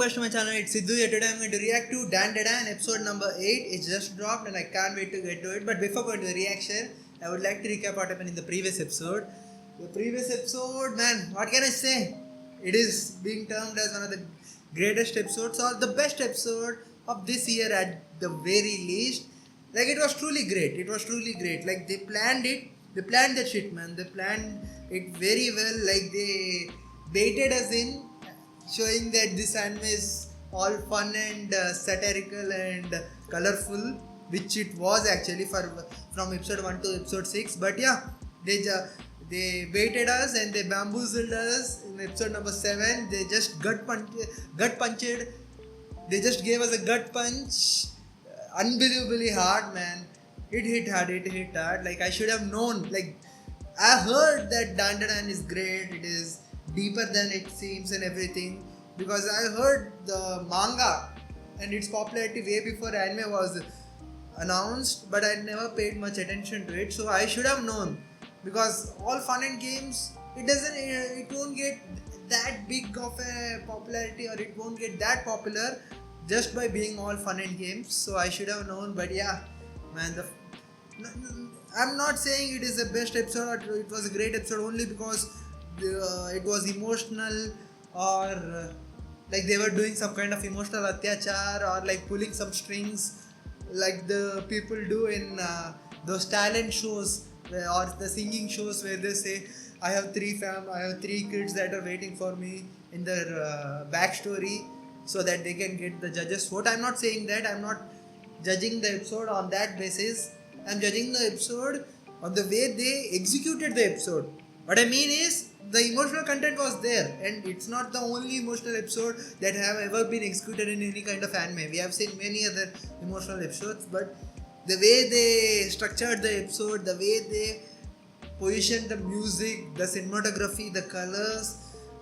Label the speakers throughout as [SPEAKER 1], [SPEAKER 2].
[SPEAKER 1] first to my channel, it's Sidhu here. Today I'm going to react to Dan Dan episode number 8. It's just dropped and I can't wait to get to it. But before going to the reaction, I would like to recap what happened in the previous episode. The previous episode, man, what can I say? It is being termed as one of the greatest episodes or the best episode of this year at the very least. Like, it was truly great. It was truly great. Like, they planned it. They planned that shit, man. They planned it very well. Like, they baited us in, showing that this anime is all fun and satirical and colorful, which it was actually from episode 1 to episode 6. But yeah, they baited us and they bamboozled us in episode number 7. They just gut punched. They just gave us a gut punch, unbelievably hard, man. It hit hard. Like, I should have known. Like, I heard that Dandadan is great. It is deeper than it seems and everything, because I heard the manga and its popularity way before anime was announced, but I never paid much attention to it. So I should have known, because all fun and games, it won't get that big of a popularity, or it won't get that popular just by being all fun and games. So I should have known. But yeah, man, I'm not saying it is the best episode or it was a great episode only because it was emotional, or like they were doing some kind of emotional atyachar, or like pulling some strings like the people do in those talent shows or the singing shows where they say I have three kids that are waiting for me in their backstory so that they can get the judges vote. I'm not saying that. I'm not judging the episode on that basis. I'm judging the episode on the way they executed the episode. What I mean is, the emotional content was there, and it's not the only emotional episode that have ever been executed in any kind of anime. We have seen many other emotional episodes, but the way they structured the episode, the way they positioned the music, the cinematography, the colors,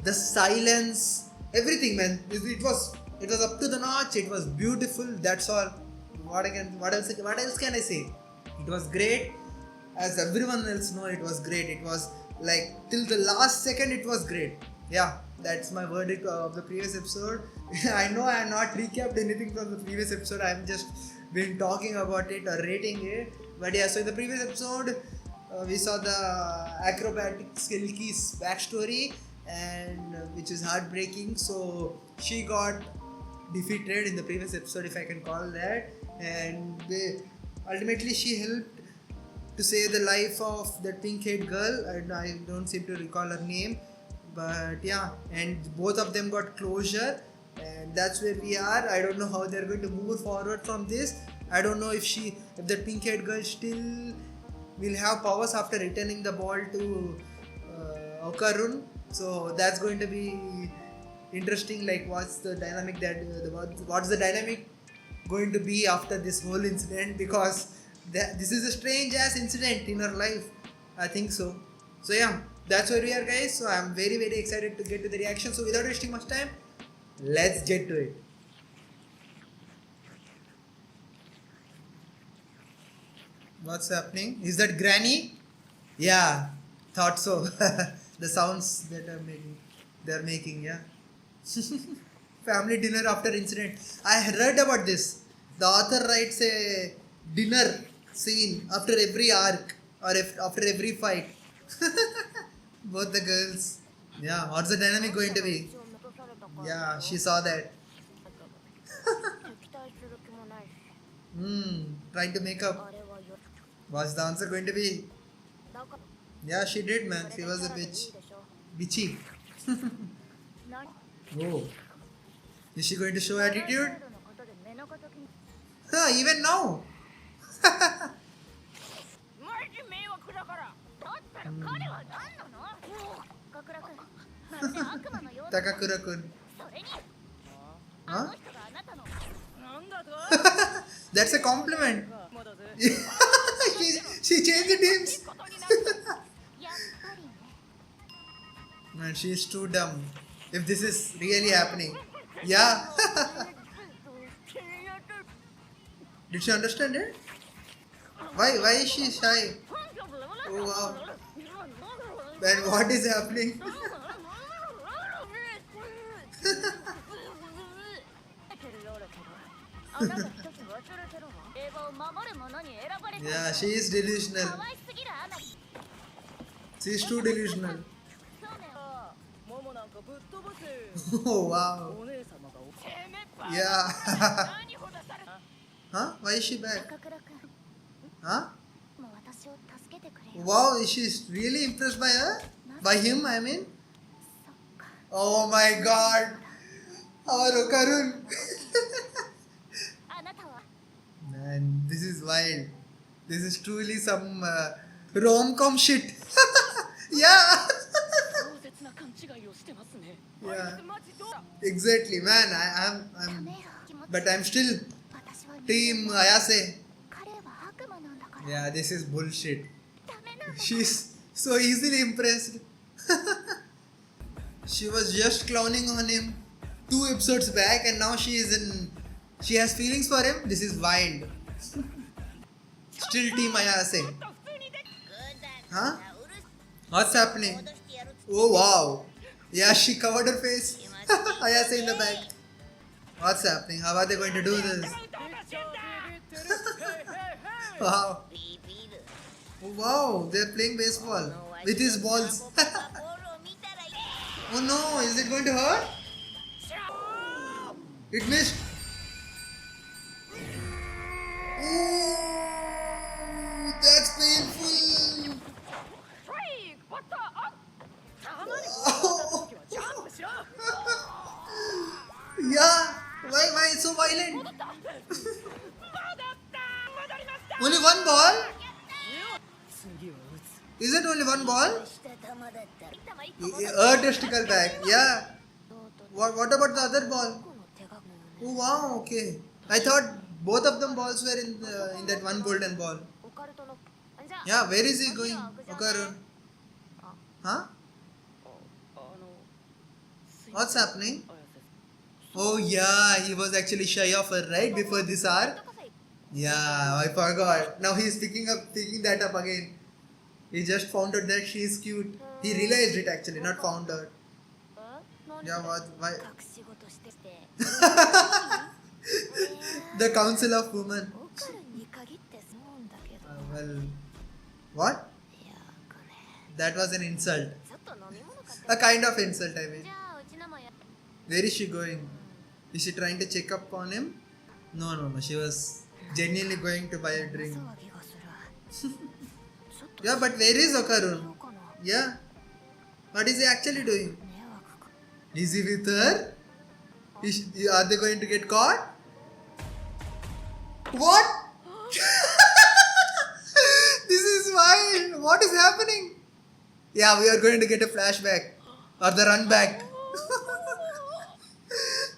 [SPEAKER 1] the silence, everything, man, it was up to the notch. It was beautiful. That's all. What else can I say? It was great. As everyone else know, it was great. It was like till the last second it was great. Yeah, that's my verdict of the previous episode. I know I have not recapped anything from the previous episode. I've just been talking about it or rating it. But yeah, so in the previous episode we saw the acrobatic skill key's backstory, and which is heartbreaking. So she got defeated in the previous episode, if I can call that, and ultimately she helped to save the life of that pink-haired girl. I don't seem to recall her name, but yeah, and both of them got closure, and that's where we are. I don't know how they're going to move forward from this. I don't know if that pink-haired girl still will have powers after returning the ball to Okarun. So that's going to be interesting. Like, what's the dynamic going to be after this whole incident, because this is a strange ass incident in her life. I think so. So yeah, that's where we are, guys. So I'm very very excited to get to the reaction. So without wasting much time, let's get to it. What's happening? Is that Granny? Yeah, thought so. The sounds that they're making, yeah. Family dinner after incident. I read about this. The author writes a dinner scene after every arc, or after every fight. Both the girls. Yeah, what's the dynamic going to be? Yeah, she saw that. Trying to make up. What's the answer going to be? Yeah, she did, man. She was a bitch. Bitchy. Oh. Is she going to show attitude? Huh, even now? Takakura-kun. Huh? That's a compliment. she changed the names. Man, she is too dumb. If this is really happening. Yeah. Did she understand it? Why is she shy? Oh wow. Man, what is happening? Yeah, she is delusional. She is too delusional. Oh wow. Yeah. Huh? Why is she back? Huh? Wow, she's really impressed by her? By him, I mean? Oh my god. Our Karun. Man, this is wild. This is truly some rom-com shit. Yeah. Yeah. Exactly, man. But I'm still Team Ayase. Yeah, this is bullshit. She's so easily impressed. She was just clowning on him 2 episodes back, and now she is in. She has feelings for him. This is wild. Still Team Ayase. Huh? What's happening? Oh wow. Yeah, she covered her face. Ayase in the back. What's happening? How are they going to do this? Wow. Wow, they're playing baseball with his balls. Oh no, is it going to hurt? It missed. Ooh, that's painful. Oh. Yeah, why it's so violent? Only one ball? Is it only one ball? Testicle back, yeah. What about the other ball? Oh wow, okay. I thought both of them balls were in that one golden ball. Yeah, where is he going? Okarun. Huh? What's happening? Oh yeah, he was actually shy of her right before this arc. Yeah, I forgot. Now he's picking that up again. He just found out that she is cute. He realized it actually, not found out. Yeah, what? Why? The Council of Women. Well, what? That was an insult. A kind of insult, I mean. Where is she going? Is she trying to check up on him? No. She was genuinely going to buy a drink. Yeah, but where is Okarun? Yeah. What is he actually doing? Is he with her? Are they going to get caught? What? This is wild. What is happening? Yeah, we are going to get a flashback or the run back.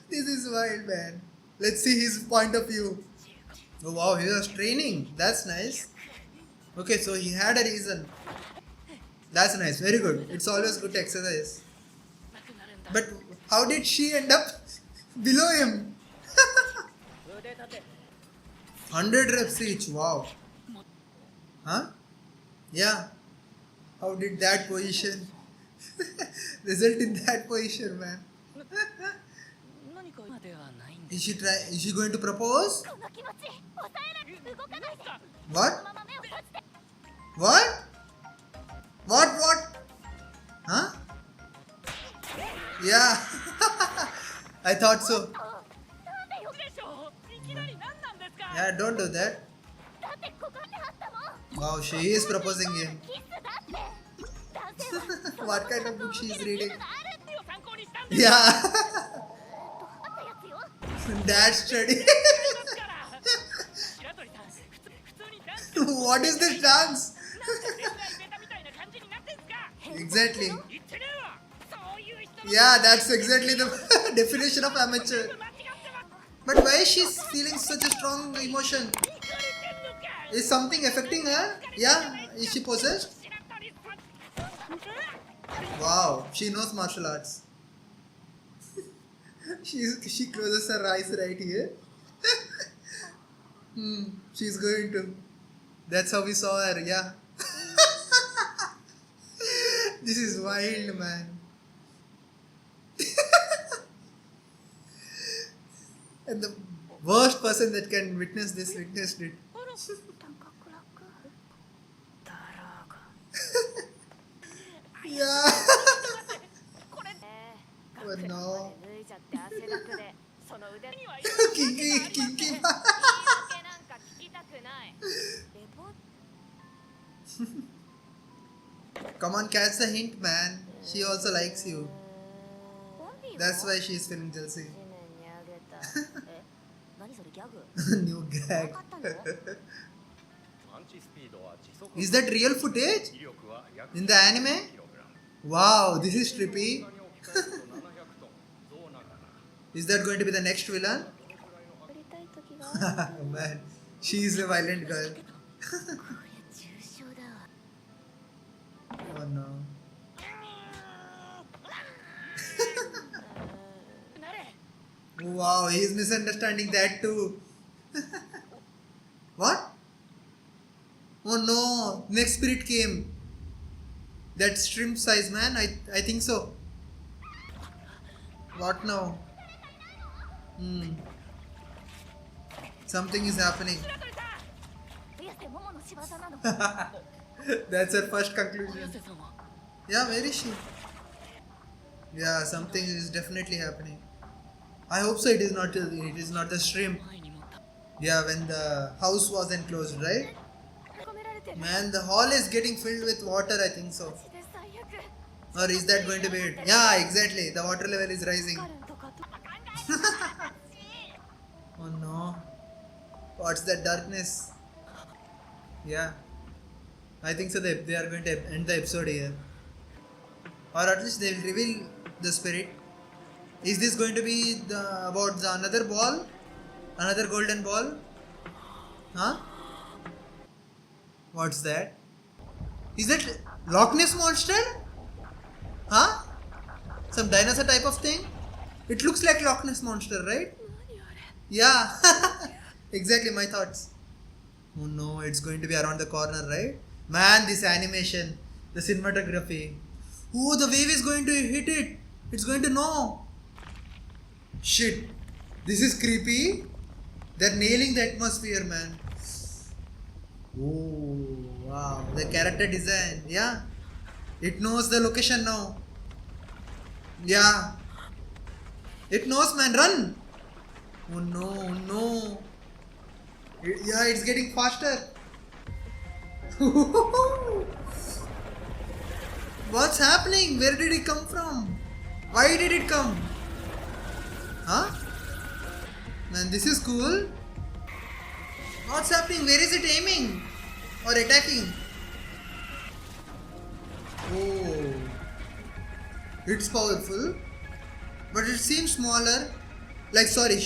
[SPEAKER 1] This is wild, man. Let's see his point of view. Oh wow, he was training. That's nice. Okay, so he had a reason. That's nice. Very good. It's always good to exercise. But how did she end up below him? 100 reps each. Wow. Huh? Yeah. How did that position result in that position, man? Is she going to propose? What? What? What? Huh? Yeah. I thought so. Yeah, don't do that. Wow, she is proposing him. What kind of book she is reading? Yeah. Dad study. What is this dance? Exactly. Yeah, that's exactly the definition of amateur. But why is she feeling such a strong emotion? Is something affecting her? Yeah, is she possessed? Wow, she knows martial arts. She closes her eyes right here. She's going to. That's how we saw her, yeah. This is wild, man. And Worst person that can witness this witnessed it. Yeah. Oh no. Kinky. Come on, catch the hint, man. She also likes you. That's why she's feeling jealousy. New gag. Is that real footage? In the anime? Wow, this is trippy. Is that going to be the next villain? Man, she is a violent girl. Oh no. Wow, he is misunderstanding that too. What? Oh no, next spirit came. That shrimp size, man. I think so. What now? Something is happening. That's her first conclusion. Yeah, where is she? Yeah, something is definitely happening. I hope so. It is not the shrimp. Yeah, when the house was enclosed, right? Man, the hall is getting filled with water. I think so. Or is that going to be it? Yeah, exactly. The water level is rising. Oh no. What's that darkness? Yeah. I think so. They are going to end the episode here. Or at least they will reveal the spirit. Is this going to be about the another ball? Another golden ball? Huh? What's that? Is that Loch Ness monster? Huh? Some dinosaur type of thing? It looks like Loch Ness monster, right? Yeah. Exactly my thoughts. Oh no, it's going to be around the corner, right? Man, this animation, the cinematography. Oh, the wave is going to hit it. It's going to know. Shit. This is creepy. They're nailing the atmosphere, man. Oh, wow. The character design. Yeah. It knows the location now. Yeah. It knows, man. Run. Oh no, oh no. Yeah, it's getting faster. What's happening? Where did it come from? Why did it come? Huh? Man, this is cool. What's happening? Where is it aiming? Or attacking? Oh. It's powerful. But it seems smaller. Like, sorry.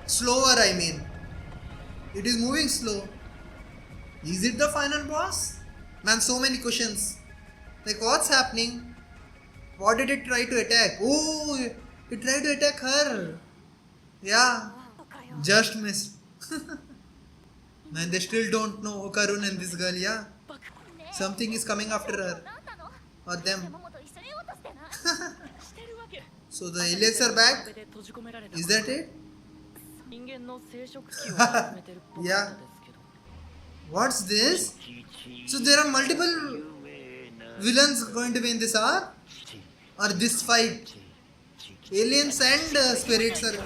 [SPEAKER 1] Slower, I mean. It is moving slow. Is it the final boss? Man, so many questions. Like, what's happening? What did it try to attack? Oh, it tried to attack her. Yeah. Just missed. Man, they still don't know Okarun and this girl, yeah. Something is coming after her. Or them. So the aliens are back? Is that it? Yeah. What's this? So there are multiple villains going to be in this arc? Or this fight? Aliens and spirits are...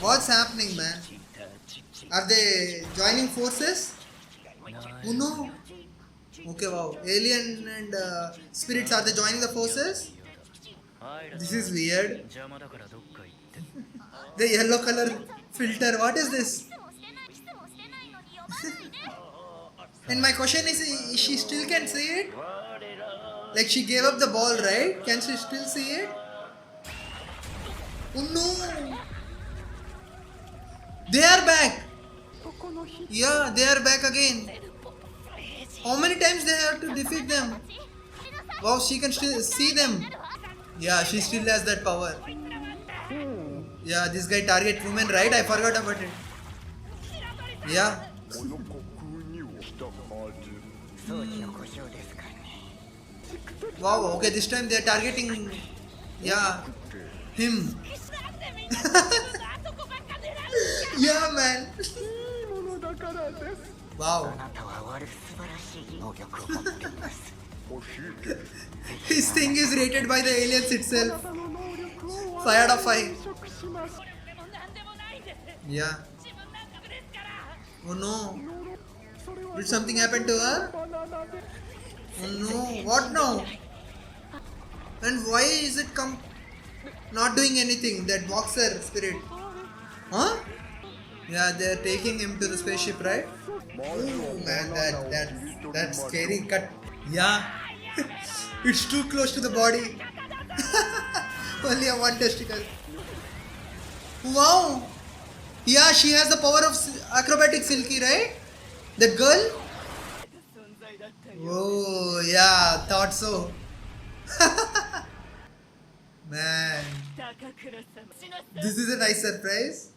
[SPEAKER 1] What's happening, man? Are they joining forces? Oh no. Okay, wow. Alien and spirits, are they joining the forces? This is weird. The yellow color filter, what is this? And my question is she still can see it? Like she gave up the ball, right? Can she still see it? Oh no! They are back! Yeah, they are back again. How many times they have to defeat them? Wow, she can still see them. Yeah, she still has that power. Yeah, this guy target women, right? I forgot about it. Yeah. Wow, okay, this time they are targeting, yeah, him. Yeah, man.
[SPEAKER 2] いいものだからです。
[SPEAKER 1] Wow.
[SPEAKER 3] あなたは悪素晴らしい能力を持っています。
[SPEAKER 2] 欲しいけれど
[SPEAKER 1] His thing is rated by the aliens
[SPEAKER 2] あな
[SPEAKER 1] itself.
[SPEAKER 2] たの能力を
[SPEAKER 1] 5 out of 5.
[SPEAKER 2] 移植します。
[SPEAKER 1] Yeah. Oh no.
[SPEAKER 2] それは
[SPEAKER 1] Did something happen to her?
[SPEAKER 2] バナナで
[SPEAKER 1] Oh no. What now? And why is it not doing anything? That boxer spirit. Huh? Yeah, they're taking him to the spaceship, right? Oh man, that scary cut. Yeah. It's too close to the body. Only a one testicle. Wow. Yeah, she has the power of acrobatic Silky, right? That girl? Oh, yeah, thought so. Man, this is a nice surprise.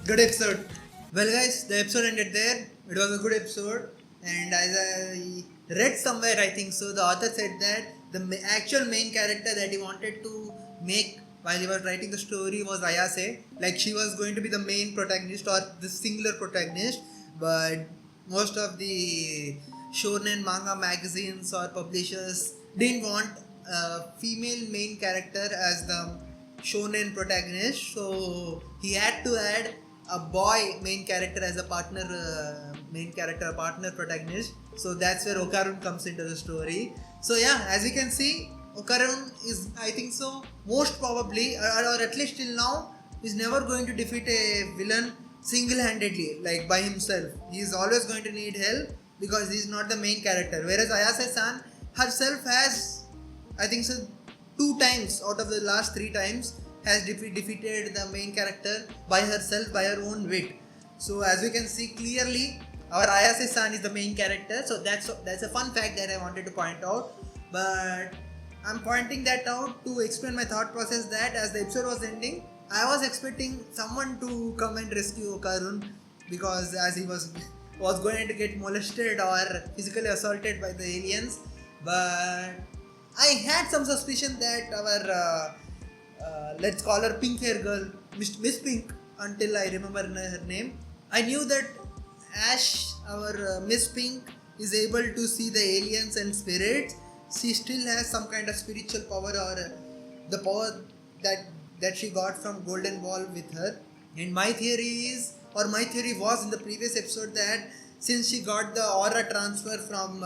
[SPEAKER 1] Good episode. Well, guys, the episode ended there. It was a good episode, and as I read somewhere, I think so, the author said that the actual main character that he wanted to make while he was writing the story was Ayase. Like, she was going to be the main protagonist or the singular protagonist, but most of the shonen manga magazines or publishers didn't want a female main character as the shonen protagonist, so he had to add a boy main character as a partner partner protagonist. So that's where Okarun comes into the story. So yeah, as you can see, Okarun is, I think so, most probably or at least till now, is never going to defeat a villain single-handedly, like by himself. He is always going to need help because he is not the main character. Whereas Ayase-san herself has, I think so, 2 times out of the last 3 times has defeated the main character by herself, by her own wit. So as you can see clearly, our Ayase-san is the main character. So that's a fun fact that I wanted to point out. But I'm pointing that out to explain my thought process that as the episode was ending, I was expecting someone to come and rescue Okarun, because as he was going to get molested or physically assaulted by the aliens. But I had some suspicion that our let's call her pink hair girl, Miss Pink, until I remember her name. I knew that Ash, our Miss Pink, is able to see the aliens and spirits. She still has some kind of spiritual power, or the power that she got from Golden Ball with her. And my theory was in the previous episode that since she got the aura transfer from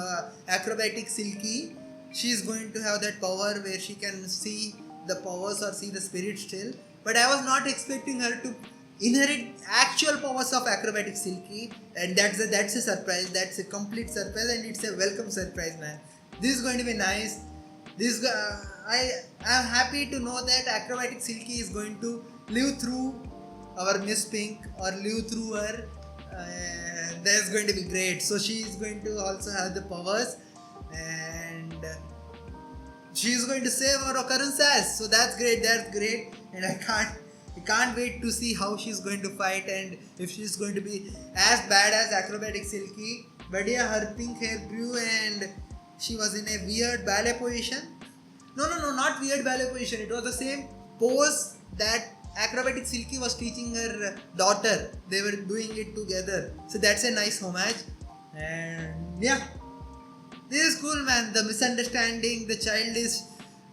[SPEAKER 1] Acrobatic Silky, she is going to have that power where she can see the powers or see the spirit still. But I was not expecting her to inherit actual powers of Acrobatic Silky, and that's a surprise. That's a complete surprise, and it's a welcome surprise, man. This is going to be nice. I am happy to know that Acrobatic Silky is going to live through our Miss Pink or live through her. That's going to be great. So she is going to also have the powers, and she is going to save our Okarun's ass. So that's great. And I can't wait to see how she's going to fight and if she's going to be as bad as Acrobatic Silky. But yeah, her pink hair grew and she was in a weird ballet position. No, not weird ballet position. It was the same pose that Acrobatic Silky was teaching her daughter. They were doing it together. So that's a nice homage. And yeah, this is cool, man. The misunderstanding, the childish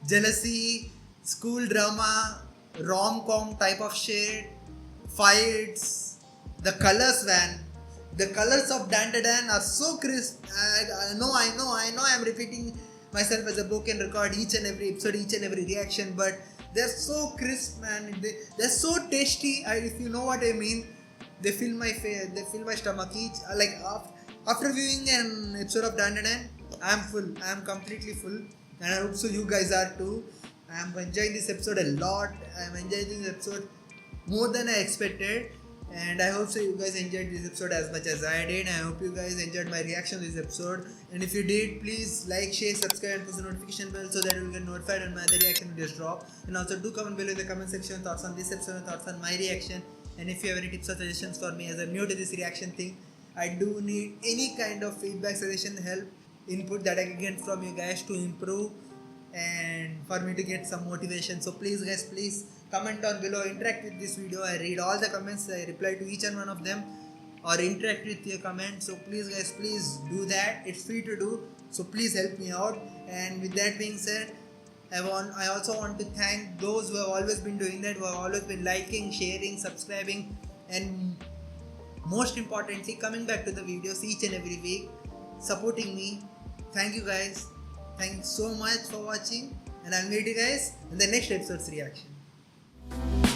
[SPEAKER 1] jealousy, school drama, rom-com type of shit, fights, the colors, man. The colors of Dan Da Dan are so crisp. I know I'm repeating myself as a broken record each and every episode, each and every reaction, but they're so crisp, man. They're so tasty. If you know what I mean, they fill my face, they fill my stomach. After viewing an episode of Dan Da Dan, I'm full. I'm completely full, and I hope so you guys are too. I'm enjoying this episode a lot. I'm enjoying this episode more than I expected, and I hope so you guys enjoyed this episode as much as I did. I hope you guys enjoyed my reaction to this episode, and if you did, please like, share, subscribe, and push the notification bell so that you will get notified when my other reaction videos drop. And also do comment below in the comment section thoughts on this episode and thoughts on my reaction. And if you have any tips or suggestions for me as I'm new to this reaction thing, I do need any kind of feedback, suggestion, help, input that I can get from you guys to improve and for me to get some motivation. So please guys, please comment down below, interact with this video. I read all the comments, I reply to each and one of them, or interact with your comments. So please guys, please do that. It's free to do, so please help me out. And with that being said, I also want to thank those who have always been doing that, who have always been liking, sharing, subscribing, and most importantly coming back to the videos each and every week, supporting me. Thank you guys. Thanks so much for watching, and I'll meet you guys in the next episode's reaction.